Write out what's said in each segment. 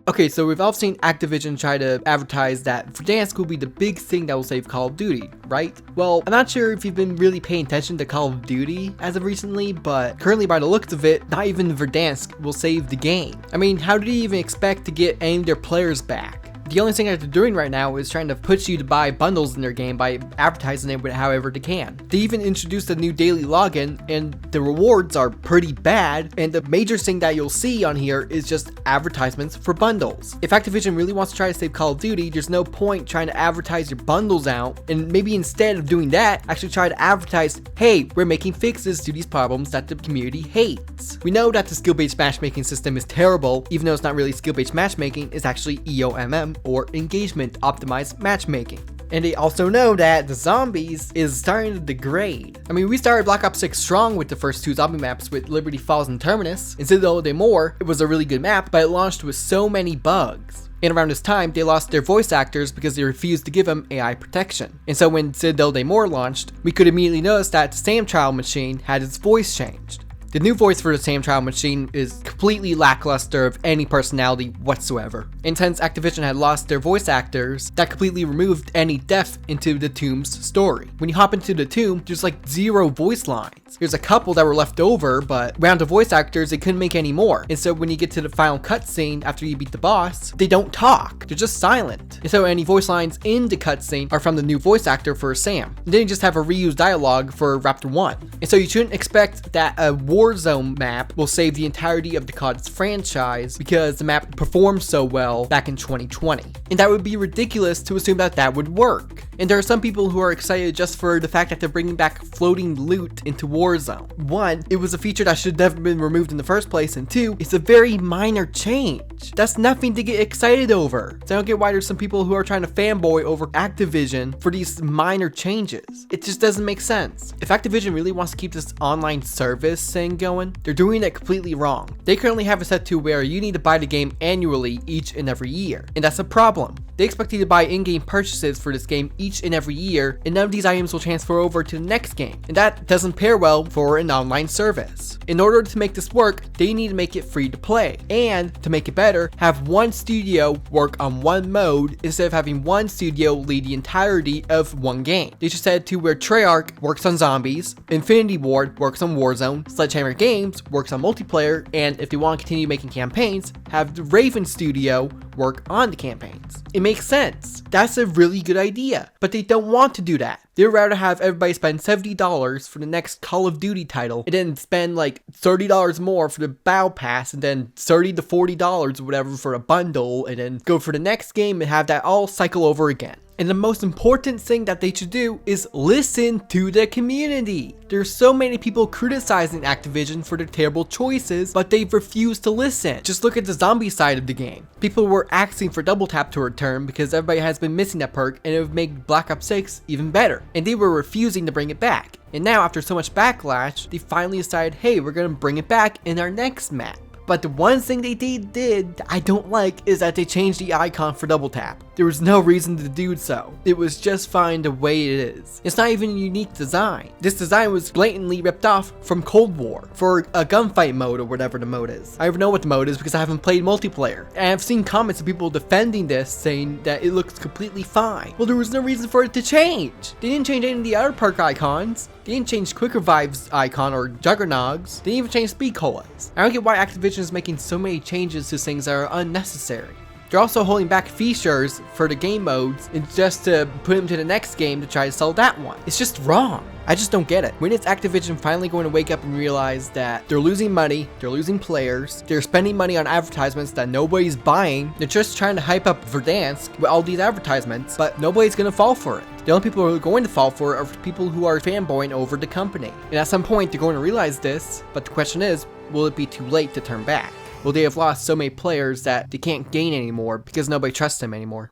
Okay, so we've all seen Activision try to advertise that Verdansk will be the big thing that will save Call of Duty, right? Well, I'm not sure if you've been really paying attention to Call of Duty as of recently, but currently by the looks of it, not even Verdansk will save the game. I mean, how do you even expect to get any of their players back? The only thing that they're doing right now is trying to push you to buy bundles in their game by advertising it with however they can. They even introduced a new daily login, and the rewards are pretty bad, and the major thing that you'll see on here is just advertisements for bundles. If Activision really wants to try to save Call of Duty, there's no point trying to advertise your bundles out, and maybe instead of doing that, actually try to advertise, hey, we're making fixes to these problems that the community hates. We know that the skill-based matchmaking system is terrible, even though it's not really skill-based matchmaking, it's actually EOMM, or engagement optimized matchmaking. And they also know that the zombies is starting to degrade. I mean, we started Black Ops 6 strong with the first two zombie maps with Liberty Falls and Terminus. And Citadel de More, it was a really good map, but it launched with so many bugs. And around this time, they lost their voice actors because they refused to give them AI protection. And so when Citadel de More launched, we could immediately notice that the SAM trial machine had its voice changed. The new voice for the SAM trial machine is completely lackluster of any personality whatsoever. And since Activision had lost their voice actors, that completely removed any depth into the Tomb's story. When you hop into the Tomb, there's like 0 voice lines. There's a couple that were left over, but around the voice actors, they couldn't make any more. And so when you get to the final cutscene after you beat the boss, they don't talk. They're just silent. And so any voice lines in the cutscene are from the new voice actor for Sam. And then you just have a reused dialogue for Raptor 1. And so you shouldn't expect that a Warzone map will save the entirety of the COD's franchise because the map performed so well back in 2020. And that would be ridiculous to assume that that would work. And there are some people who are excited just for the fact that they're bringing back floating loot into Warzone. 1, it was a feature that should never been removed in the first place, and 2, it's a very minor change. That's nothing to get excited over. So I don't get why there's some people who are trying to fanboy over Activision for these minor changes. It just doesn't make sense. If Activision really wants to keep this online service thing going, they're doing it completely wrong. They currently have it set to where you need to buy the game annually each and every year, and that's a problem. They expect you to buy in-game purchases for this game each and every year, and none of these items will transfer over to the next game, and that doesn't pair well for an online service. In order to make this work, they need to make it free to play, and to make it better, have one studio work on one mode instead of having one studio lead the entirety of one game. They should set it to where Treyarch works on zombies, Infinity Ward works on Warzone, Sledgehammer Games works on multiplayer, and if they want to continue making campaigns, have the Raven Studio work on the campaigns. It makes sense. That's a really good idea, but they don't want to do that. They'd rather have everybody spend $70 for the next Call of Duty title and then spend like $30 more for the Battle Pass and then $30 to $40 or whatever for a bundle and then go for the next game and have that all cycle over again. And the most important thing that they should do is listen to the community. There's so many people criticizing Activision for their terrible choices, but they've refused to listen. Just look at the zombie side of the game. People were asking for double tap to return because everybody has been missing that perk and it would make Black Ops 6 even better. And they were refusing to bring it back. And now after so much backlash, they finally decided, hey, we're gonna bring it back in our next map. But the one thing they did I don't like is that they changed the icon for double tap. There was no reason to do so. It was just fine the way it is. It's not even a unique design. This design was blatantly ripped off from Cold War for a gunfight mode or whatever the mode is. I don't even know what the mode is because I haven't played multiplayer. And I've seen comments of people defending this saying that it looks completely fine. Well, there was no reason for it to change. They didn't change any of the other perk icons. They didn't change Quick Revive's icon or Juggernauts. They didn't even change Speed Colas. I don't get why Activision is making so many changes to things that are unnecessary. They're also holding back features for the game modes and just to put them to the next game to try to sell that one. It's just wrong. I just don't get it. When is Activision finally going to wake up and realize that they're losing money, they're losing players, they're spending money on advertisements that nobody's buying, they're just trying to hype up Verdansk with all these advertisements, but nobody's going to fall for it. The only people who are going to fall for it are people who are fanboying over the company. And at some point, they're going to realize this, but the question is, will it be too late to turn back? Will they have lost so many players that they can't gain anymore because nobody trusts them anymore?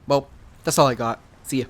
Well, that's all I got. See ya.